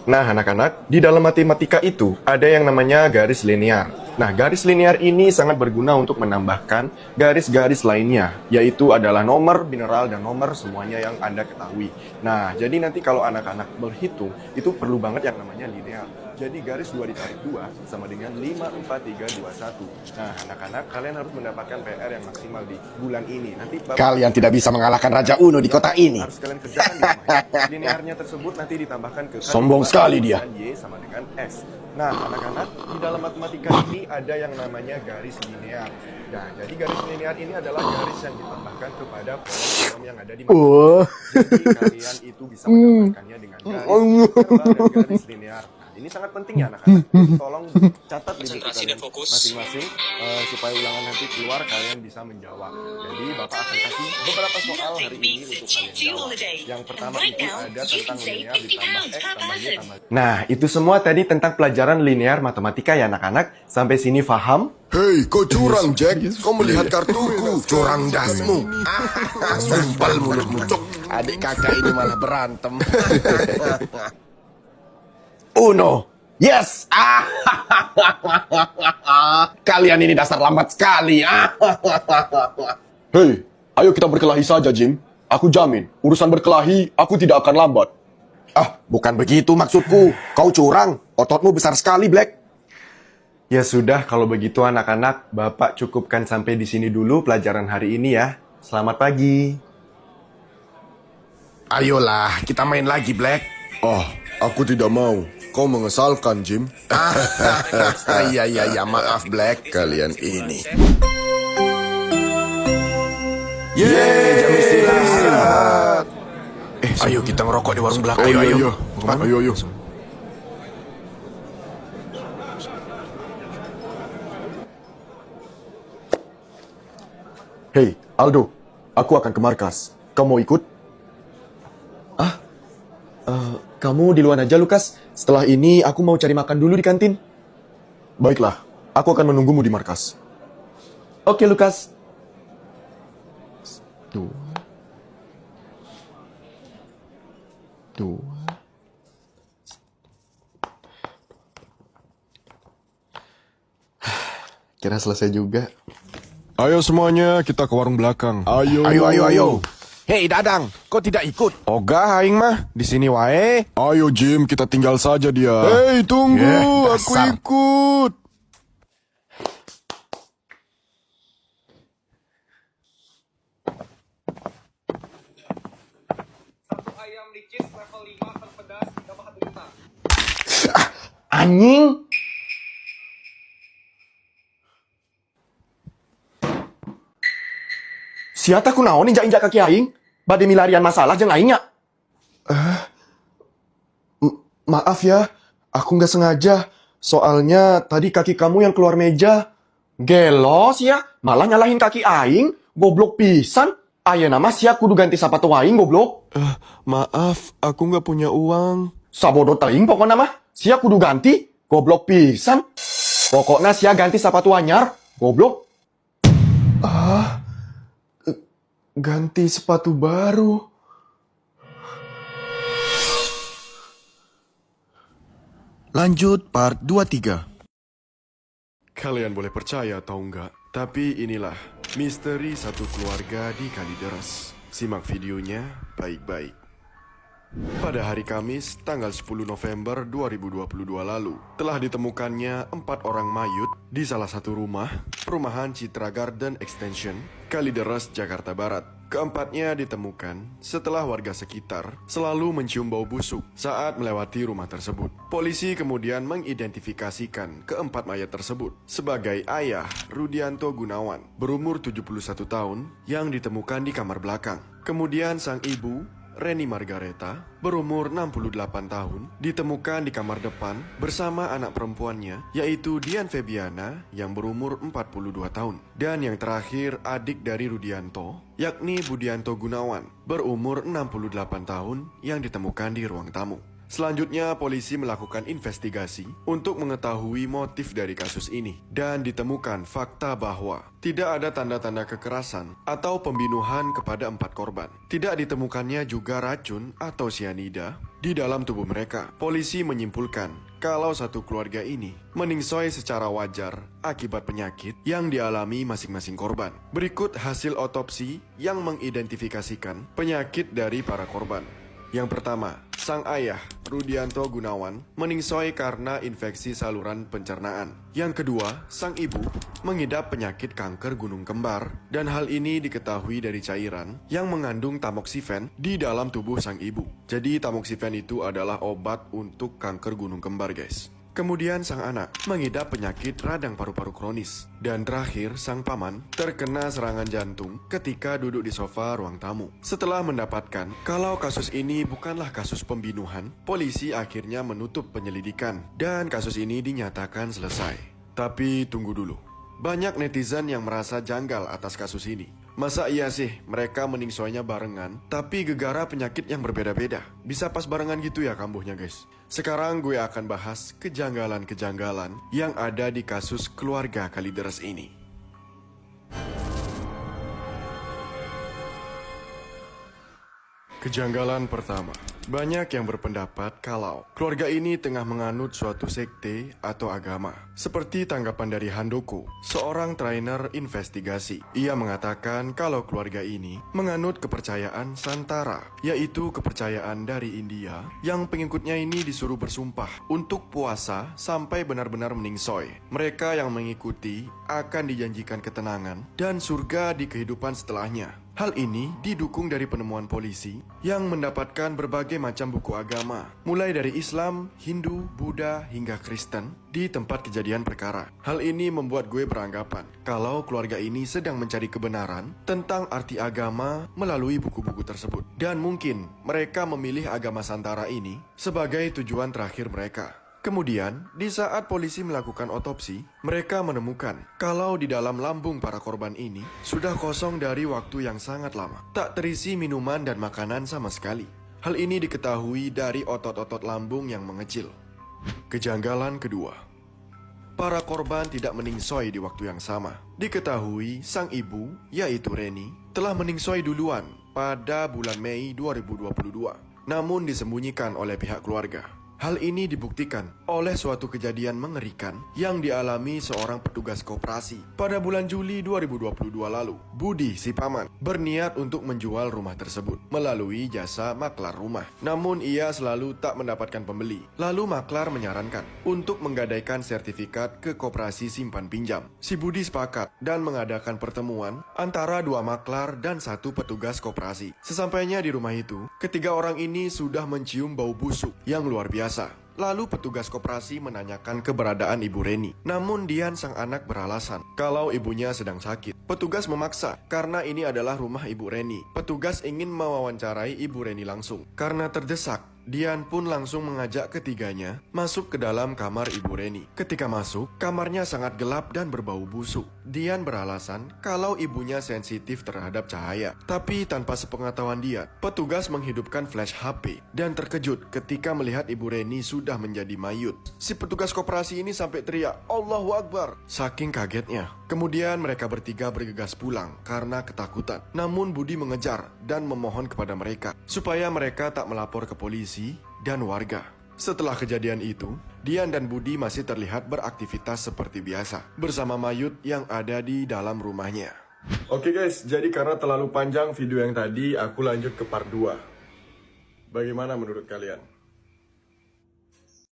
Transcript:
Nah, anak-anak, di dalam matematika itu ada yang namanya garis linear. Nah, garis linear ini sangat berguna untuk menambahkan garis-garis lainnya, yaitu adalah nomor, mineral, dan nomor semuanya yang Anda ketahui. Nah, jadi nanti kalau anak-anak berhitung, itu perlu banget yang namanya linear. Jadi garis 2 ditarik 2 sama dengan 5, 4, 3, 2, 1. Nah, anak-anak, kalian harus mendapatkan PR yang maksimal di bulan ini. Nanti Kalian tidak bisa mengalahkan Raja Uno di kota ini. harus kalian kerjakan di rumah ya. Linearnya tersebut nanti ditambahkan ke Sombong sekali dia. Y sama dengan S. Nah, anak-anak, di dalam matematika ini ada yang namanya garis linear. Nah, jadi garis linear ini adalah garis yang ditambahkan kepada kolom-kolom yang ada di matematika. Jadi kalian itu bisa mendapatkannya dengan garis linear. Nah, ini sangat penting ya anak-anak. Tolong catat di buku kalian masing-masing supaya ulangan nanti keluar kalian bisa menjawab. Jadi Bapak akan kasih beberapa soal hari ini untuk kalian jawab. Yang pertama itu ada tentang linear ditambah X tambah Y tambah. Nah, itu semua tadi tentang pelajaran linear matematika ya anak-anak. Sampai sini paham? Hei, kau curang, Jack. Kau melihat kartuku. Curang dasmu. Sumpal mulutmu. Adik kakak ini malah berantem. Uno. Yes. Kalian ini dasar lambat sekali. Hei, ayo kita berkelahi saja, Jim. Aku jamin, urusan berkelahi, aku tidak akan lambat. Bukan begitu maksudku. Kau curang. Ototmu besar sekali, Black. Ya sudah, kalau begitu anak-anak, Bapak cukupkan sampai di sini dulu pelajaran hari ini ya. Selamat pagi. Ayolah, kita main lagi, Black. Aku tidak mau. Kau mengesalkan, Jim. Iya, maaf, Black. Kalian ini. Yeay, jam istirahat. Ayo kita ngerokok di warung belakang. Ayo. Hei, Aldo, aku akan ke markas. Kau mau ikut? Kamu di luar aja, Lukas. Setelah ini, aku mau cari makan dulu di kantin. Baiklah, aku akan menunggumu di markas. Oke, Lukas. Dua. Kira selesai juga. Ayo semuanya, kita ke warung belakang. Ayo. Hei, Dadang, kau tidak ikut? Ogah aing mah, di sini wae. Ayo Jim, kita tinggal saja dia. Hei, tunggu, aku dasar. ikut. Ayam licis level 5 terpedas tambah 1 juta. Anjing! Siapa ku naon injak-injak kaki aing? Bade milarian masalah jeung aing nya. Maaf ya, aku nggak sengaja. Soalnya tadi kaki kamu yang keluar meja. Gelos ya, malah nyalahin kaki aing. Goblok pisan. Ayeuna mah sia kudu ganti sepatu aing goblok. Maaf, aku nggak punya uang. Sabodo teuing pokona mah. Sia kudu ganti. Goblok pisan. Pokoknya sia ganti sepatu anyar. Goblok. Ganti sepatu baru. Lanjut part 23. Kalian boleh percaya atau enggak, tapi inilah misteri satu keluarga di Kalideres. Simak videonya baik-baik. Pada hari Kamis, tanggal 10 November 2022 lalu, telah ditemukannya 4 orang mayat di salah satu rumah, perumahan Citra Garden Extension, Kalideres, Jakarta Barat. Keempatnya ditemukan setelah warga sekitar selalu mencium bau busuk saat melewati rumah tersebut. Polisi kemudian mengidentifikasikan keempat mayat tersebut sebagai ayah Rudianto Gunawan, berumur 71 tahun, yang ditemukan di kamar belakang. Kemudian sang ibu, Reni Margareta, berumur 68 tahun, ditemukan di kamar depan bersama anak perempuannya, yaitu Dian Febiana yang berumur 42 tahun. Dan yang terakhir, adik dari Rudianto, yakni Budianto Gunawan, berumur 68 tahun, yang ditemukan di ruang tamu. Selanjutnya, polisi melakukan investigasi untuk mengetahui motif dari kasus ini dan ditemukan fakta bahwa tidak ada tanda-tanda kekerasan atau pembunuhan kepada 4 korban. Tidak ditemukannya juga racun atau sianida di dalam tubuh mereka. Polisi menyimpulkan kalau satu keluarga ini meningsoi secara wajar akibat penyakit yang dialami masing-masing korban. Berikut hasil otopsi yang mengidentifikasikan penyakit dari para korban. Yang pertama, sang ayah, Rudianto Gunawan, meningsoi karena infeksi saluran pencernaan. Yang kedua, sang ibu mengidap penyakit kanker gunung kembar, dan hal ini diketahui dari cairan yang mengandung tamoxifen di dalam tubuh sang ibu. Jadi tamoxifen itu adalah obat untuk kanker gunung kembar, guys. Kemudian sang anak mengidap penyakit radang paru-paru kronis. Dan terakhir, sang paman terkena serangan jantung ketika duduk di sofa ruang tamu. Setelah mendapatkan kalau kasus ini bukanlah kasus pembunuhan, polisi akhirnya menutup penyelidikan dan kasus ini dinyatakan selesai. Tapi tunggu dulu. Banyak netizen yang merasa janggal atas kasus ini. Masa iya sih mereka meningsoinya barengan, tapi gegara penyakit yang berbeda-beda? Bisa pas barengan gitu ya kambuhnya, guys? Sekarang gue akan bahas kejanggalan-kejanggalan yang ada di kasus keluarga Kalideres ini. Kejanggalan pertama. Banyak yang berpendapat kalau keluarga ini tengah menganut suatu sekte atau agama. Seperti tanggapan dari Handoko, seorang trainer investigasi. Ia mengatakan kalau keluarga ini menganut kepercayaan Santara, yaitu kepercayaan dari India yang pengikutnya ini disuruh bersumpah untuk puasa sampai benar-benar meningsoi. Mereka yang mengikuti akan dijanjikan ketenangan dan surga di kehidupan setelahnya. Hal ini didukung dari penemuan polisi yang mendapatkan berbagai macam buku agama, mulai dari Islam, Hindu, Buddha, hingga Kristen di tempat kejadian perkara. Hal ini membuat gue beranggapan kalau keluarga ini sedang mencari kebenaran tentang arti agama melalui buku-buku tersebut. Dan mungkin mereka memilih agama Santara ini sebagai tujuan terakhir mereka. Kemudian, di saat polisi melakukan otopsi, mereka menemukan kalau di dalam lambung para korban ini sudah kosong dari waktu yang sangat lama. Tak terisi minuman dan makanan sama sekali. Hal ini diketahui dari otot-otot lambung yang mengecil. Kejanggalan kedua. Para korban tidak meningsoi di waktu yang sama. Diketahui sang ibu, yaitu Reni, telah meningsoi duluan pada bulan Mei 2022. Namun disembunyikan oleh pihak keluarga. Hal ini dibuktikan oleh suatu kejadian mengerikan yang dialami seorang petugas koperasi. Pada bulan Juli 2022 lalu, Budi, si paman, berniat untuk menjual rumah tersebut melalui jasa maklar rumah. Namun ia selalu tak mendapatkan pembeli. Lalu maklar menyarankan untuk menggadaikan sertifikat ke koperasi simpan pinjam. Si Budi sepakat dan mengadakan pertemuan antara 2 maklar dan 1 petugas koperasi. Sesampainya di rumah itu, ketiga orang ini sudah mencium bau busuk yang luar biasa. Lalu petugas koperasi menanyakan keberadaan Ibu Reni. Namun Dian sang anak beralasan kalau ibunya sedang sakit. Petugas memaksa karena ini adalah rumah Ibu Reni. Petugas ingin mewawancarai Ibu Reni langsung. Karena terdesak, Dian pun langsung mengajak ketiganya masuk ke dalam kamar Ibu Reni. Ketika masuk, kamarnya sangat gelap dan berbau busuk. Dian beralasan kalau ibunya sensitif terhadap cahaya. Tapi tanpa sepengetahuan Dian, petugas menghidupkan flash HP dan terkejut ketika melihat Ibu Reni sudah menjadi mayut. Si petugas koperasi ini sampai teriak, "Allahu Akbar!" saking kagetnya. Kemudian mereka bertiga bergegas pulang karena ketakutan. Namun Budi mengejar dan memohon kepada mereka supaya mereka tak melapor ke polisi dan warga. Setelah kejadian itu, Dian dan Budi masih terlihat beraktivitas seperti biasa bersama mayut yang ada di dalam rumahnya. Oke guys, jadi karena terlalu panjang video yang tadi, aku lanjut ke part 2. Bagaimana menurut kalian?